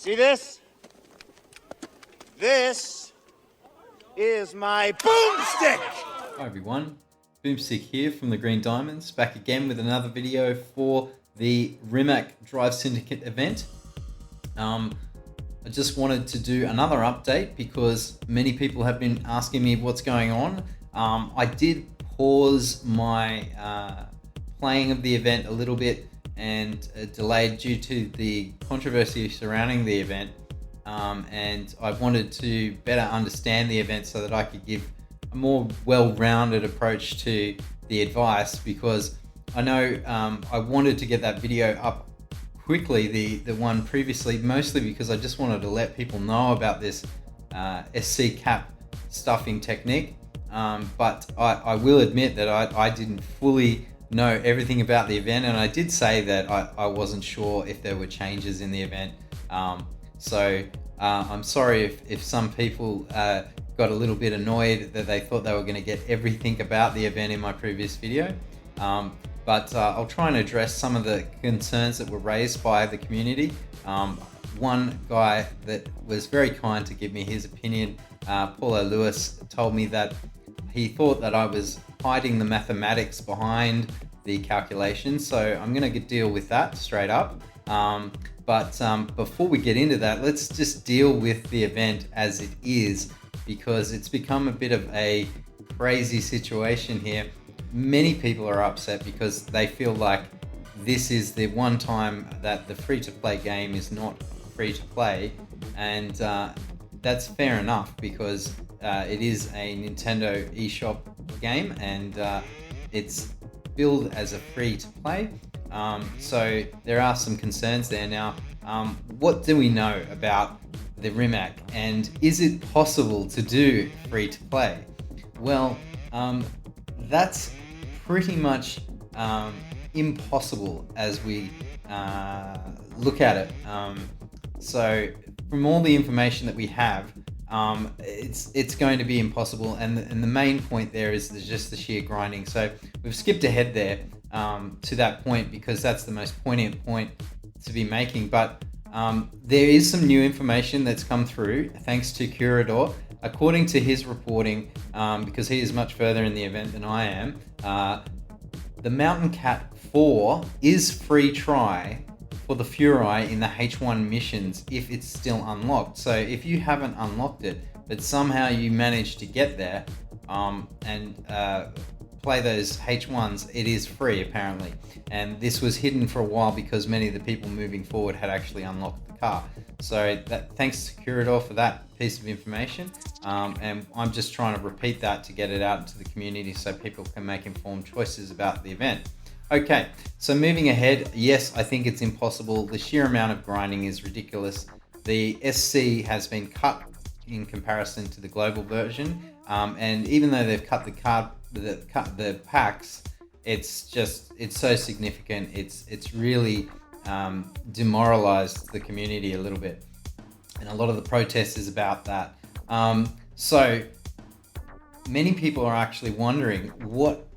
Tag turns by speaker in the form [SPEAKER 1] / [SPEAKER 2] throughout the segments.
[SPEAKER 1] See this? This is my boomstick!
[SPEAKER 2] Hi everyone, Boomstick here from the Green Diamonds, back again with another video for the Rimac Drive Syndicate event. I just wanted to do another update because many people have been asking me what's going on. I did pause my playing of the event a little bit and delayed due to the controversy surrounding the event, and I wanted to better understand the event so that I could give a more well-rounded approach to the advice, because I know I wanted to get that video up quickly, the one previously, mostly because I just wanted to let people know about this SC cap stuffing technique, but I will admit that I didn't fully know everything about the event, and I did say that I wasn't sure if there were changes in the event, so I'm sorry if some people got a little bit annoyed that they thought they were going to get everything about the event in my previous video, but I'll try and address some of the concerns that were raised by the community. One guy that was very kind to give me his opinion, Paulo Lewis, told me that he thought that I was hiding the mathematics behind the calculations, so I'm going to deal with that straight up. But before we get into that, let's just deal with the event as it is, because it's become a bit of a crazy situation here. Many people are upset because they feel like this is the one time that the free-to-play game is not free to play, and that's fair enough because it is a Nintendo eShop game, and it's billed as a free-to-play. So there are some concerns there. Now, what do we know about the Rimac, and is it possible to do free-to-play? Well, that's pretty much impossible as we look at it. So from all the information that we have, it's going to be impossible, and the main point there is just the sheer grinding. So we've skipped ahead there to that point because that's the most poignant point to be making, but there is some new information that's come through thanks to Curador. According to his reporting, because he is much further in the event than I am, the Mountain Cat 4 is free try for the Furai in the H1 missions if it's still unlocked. So if you haven't unlocked it, but somehow you manage to get there and play those H1s, it is free apparently. And this was hidden for a while because many of the people moving forward had actually unlocked the car. So thanks to Curador for that piece of information. And I'm just trying to repeat that to get it out into the community so people can make informed choices about the event. Okay, so moving ahead, yes, I think it's impossible. The sheer amount of grinding is ridiculous. The SC has been cut in comparison to the global version, and even though they've cut the packs, it's so significant. It's really demoralized the community a little bit, and a lot of the protest is about that. So many people are actually wondering what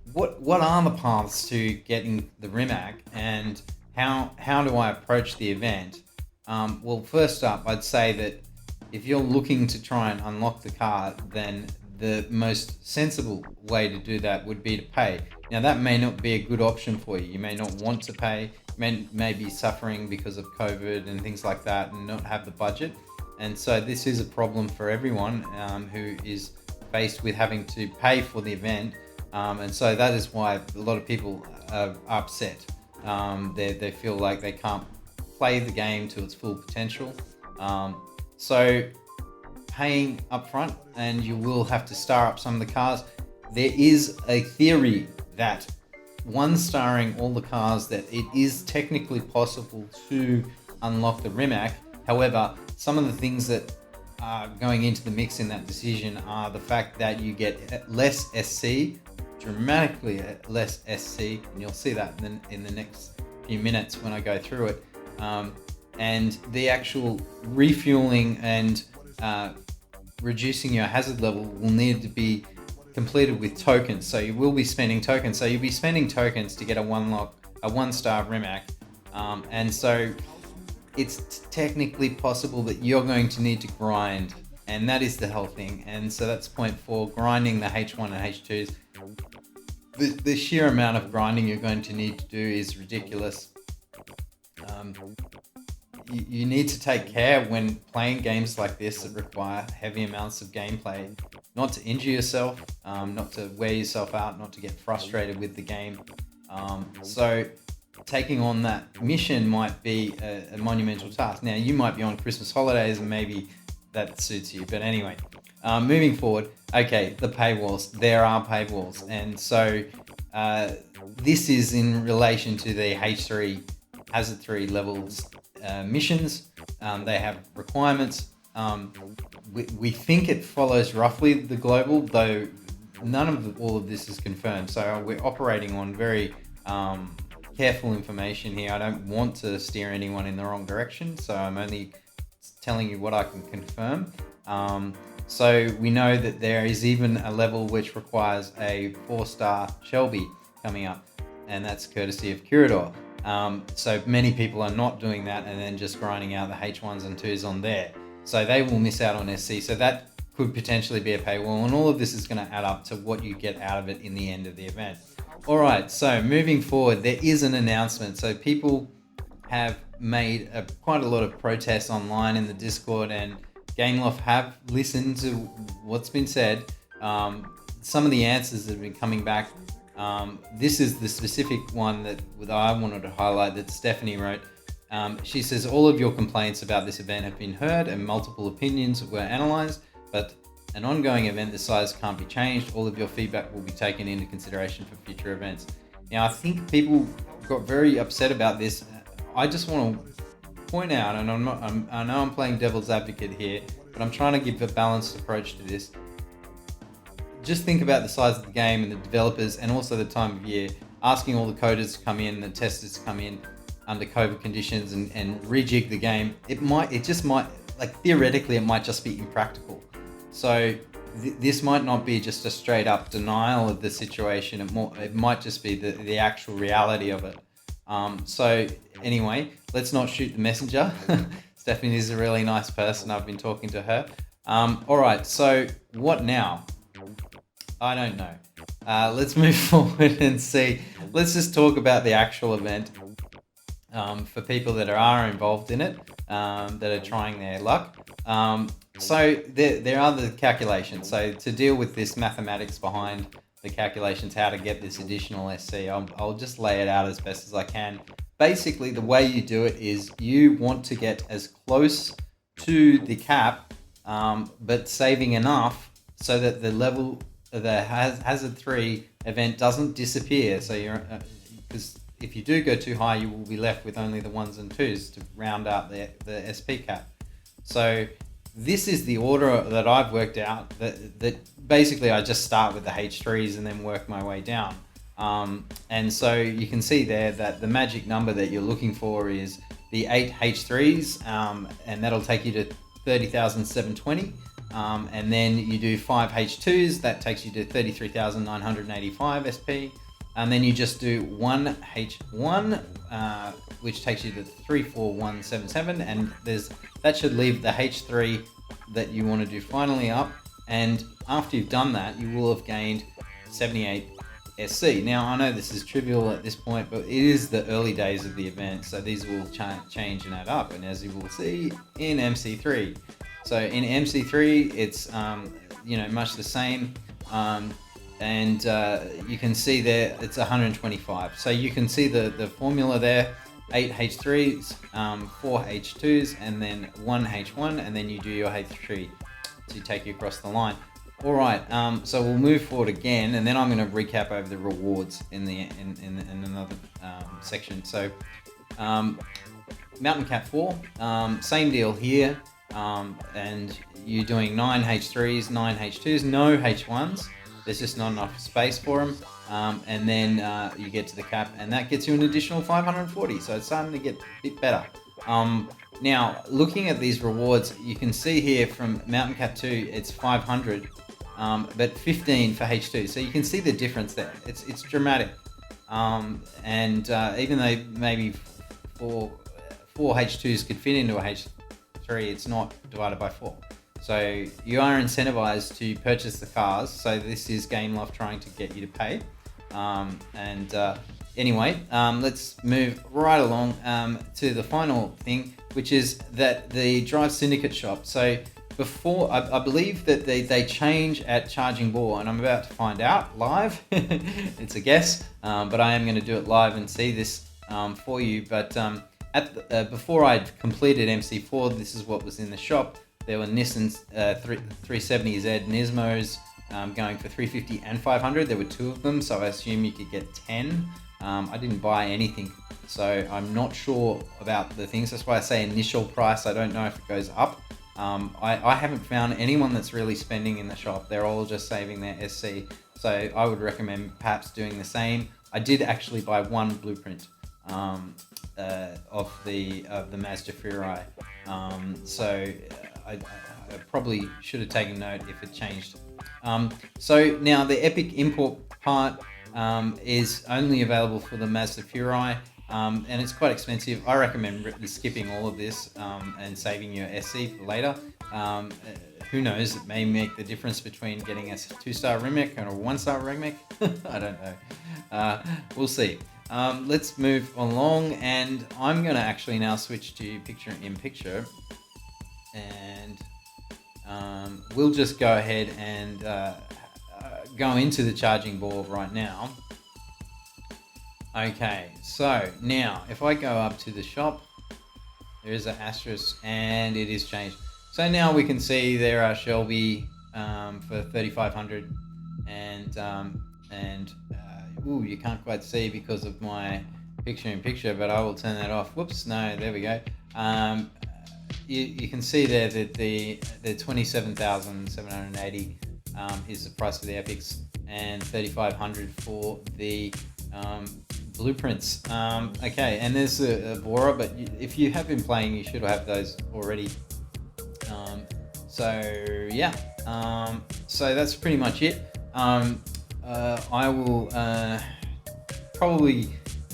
[SPEAKER 2] are the paths to getting the Rimac, and how do I approach the event? Well, first up, I'd say that if you're looking to try and unlock the car, then the most sensible way to do that would be to pay. Now, that may not be a good option for you. You may not want to pay, may be suffering because of COVID and things like that and not have the budget. And so this is a problem for everyone who is faced with having to pay for the event. And so that is why a lot of people are upset. They feel like they can't play the game to its full potential. So paying upfront, and you will have to star up some of the cars. There is a theory that one-starring all the cars, that it is technically possible to unlock the Rimac. However, some of the things that are going into the mix in that decision are the fact that you get less SC, dramatically less SC, and you'll see that in the next few minutes when I go through it. And the actual refueling and reducing your hazard level will need to be completed with tokens. So you will be spending tokens. So you'll be spending tokens to get a one-star Rimac. And so it's technically possible that you're going to need to grind, and that is the whole thing. And so that's point 4, grinding the H1 and H2s. The sheer amount of grinding you're going to need to do is ridiculous. You need to take care when playing games like this that require heavy amounts of gameplay, not to injure yourself, not to wear yourself out, not to get frustrated with the game. So taking on that mission might be a monumental task. Now, you might be on Christmas holidays and maybe that suits you. But anyway, moving forward, okay, the paywalls. There are paywalls. And so this is in relation to the H3, Hazard 3 levels missions. They have requirements. We think it follows roughly the global, though none of all of this is confirmed. So we're operating on very careful information here. I don't want to steer anyone in the wrong direction, so I'm only telling you what I can confirm. So we know that there is even a level which requires a 4-star Shelby coming up, and that's courtesy of Curador. So many people are not doing that and then just grinding out the H1s and 2s on there. So they will miss out on SC. So that could potentially be a paywall, and all of this is going to add up to what you get out of it in the end of the event. All right, so moving forward, there is an announcement. So people have made quite a lot of protests online in the Discord, and Gameloft have listened to what's been said. Some of the answers that have been coming back. This is the specific one that I wanted to highlight that Stephanie wrote. She says, all of your complaints about this event have been heard and multiple opinions were analyzed, but an ongoing event this size can't be changed. All of your feedback will be taken into consideration for future events. Now, I think people got very upset about this. I just want to point out, and I know I'm playing devil's advocate here, but I'm trying to give a balanced approach to this. Just think about the size of the game and the developers, and also the time of year. Asking all the coders to come in, the testers to come in under COVID conditions and rejig the game. Theoretically, it might just be impractical. So this might not be just a straight up denial of the situation. It might just be the actual reality of it. So anyway, let's not shoot the messenger. Stephanie is a really nice person. I've been talking to her. All right, so what now? I don't know. Let's move forward and see. Let's just talk about the actual event for people that are involved in it, that are trying their luck. So there are the calculations. So to deal with this mathematics behind the calculations, how to get this additional SC, I'll just lay it out as best as I can. Basically, the way you do it is you want to get as close to the cap, but saving enough so that the level of the Hazard 3 event doesn't disappear. So because if you do go too high, you will be left with only the 1s and 2s to round out the SP cap. So this is the order that I've worked out, that basically I just start with the H3s and then work my way down. And so you can see there that the magic number that you're looking for is the 8 H3s, and that'll take you to 30,720. And then you do 5 H2s, that takes you to 33,985 SP. And then you just do 1 H1, which takes you to 34177, and that should leave the H3 that you want to do finally up. And after you've done that, you will have gained 78 SC. Now, I know this is trivial at this point, but it is the early days of the event, so these will change and add up. And as you will see in MC3, so in MC3, it's much the same. And you can see there it's 125. So you can see the formula there: 8 H3s, 4 H2s, and then 1 H1, and then you do your H3 to take you across the line. All right, so we'll move forward again, and then I'm going to recap over the rewards in another section. So Mountain Cap 4, same deal here, and you're doing 9 H3s, 9 H2s, no H1s. There's just not enough space for them. And then you get to the cap, and that gets you an additional 540. So it's starting to get a bit better. Now, looking at these rewards, you can see here from Mountain Cap 2, it's 500, but 15 for H2. So you can see the difference there. It's dramatic. And even though maybe 4 4 H2s could fit into a H3, it's not divided by 4. So you are incentivized to purchase the cars. So this is Game Loft trying to get you to pay. Anyway, let's move right along to the final thing, which is that the Drive Syndicate shop. So before, I believe that they change at Charging Ball, and I'm about to find out live. It's a guess, but I am going to do it live and see this for you. But before I'd completed MC4, this is what was in the shop. There were Nissan's 370Z Nismos going for 350 and 500. There were 2 of them, so I assume you could get 10. I didn't buy anything, so I'm not sure about the things. That's why I say initial price. I don't know if it goes up. I haven't found anyone that's really spending in the shop. They're all just saving their SC. So I would recommend perhaps doing the same. I did actually buy 1 blueprint of the Mazda Furai. So I probably should have taken note if it changed. So now the Epic import part is only available for the Mazda Furai, and it's quite expensive. I recommend skipping all of this and saving your SC for later. Who knows, it may make the difference between getting a 2-star Rimac and a 1-star Rimac. I don't know. We'll see. Let's move along, and I'm going to actually now switch to picture-in-picture, and we'll just go ahead and go into the Charging Ball right now. Okay, so now if I go up to the shop, there is an asterisk and it is changed. So now we can see there are Shelby for 3,500 and ooh, you can't quite see because of my picture-in-picture, but I will turn that off. Whoops, no, there we go. You can see there that the 27,780 is the price for the Epics, and 3,500 for the blueprints. Okay, and there's a Bora, but if you have been playing, you should have those already. So yeah, so that's pretty much it. I will probably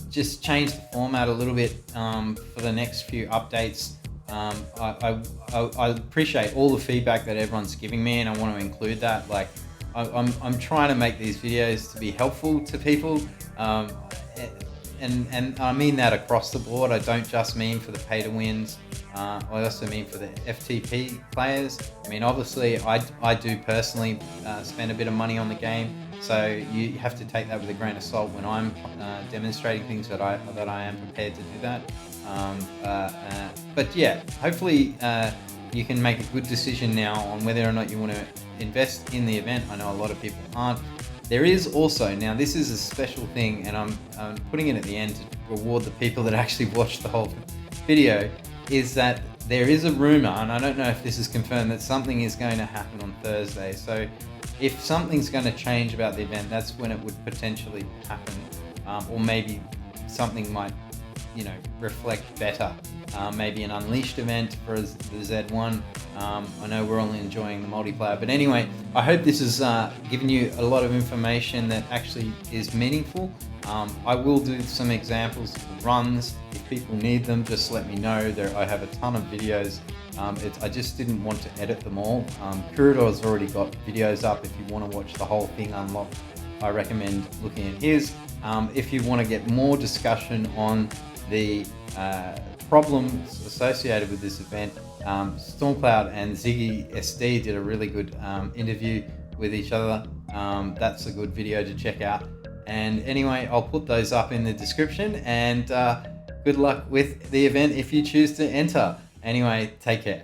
[SPEAKER 2] just change the format a little bit for the next few updates. I appreciate all the feedback that everyone's giving me, and I want to include that. Like, I'm trying to make these videos to be helpful to people, and I mean that across the board. I don't just mean for the pay to wins. I also mean for the FTP players. I mean, obviously, I do personally spend a bit of money on the game, so you have to take that with a grain of salt when I'm demonstrating things that I am prepared to do that. But yeah, hopefully you can make a good decision now on whether or not you want to invest in the event. I know a lot of people aren't. There is also, now this is a special thing, and I'm putting it at the end to reward the people that actually watched the whole video, is that there is a rumor, and I don't know if this is confirmed, that something is going to happen on Thursday. So if something's going to change about the event, that's when it would potentially happen, or maybe something might, reflect better. Maybe an Unleashed event for the Z1. I know we're only enjoying the multiplayer, but anyway, I hope this has given you a lot of information that actually is meaningful. I will do some examples of runs. If people need them, just let me know. I have a ton of videos. I just didn't want to edit them all. Kurador's already got videos up. If you want to watch the whole thing unlocked, I recommend looking at his. If you want to get more discussion on the problems associated with this event, Stormcloud and Ziggy SD did a really good interview with each other. That's a good video to check out. And anyway, I'll put those up in the description, and good luck with the event if you choose to enter. Anyway, take care.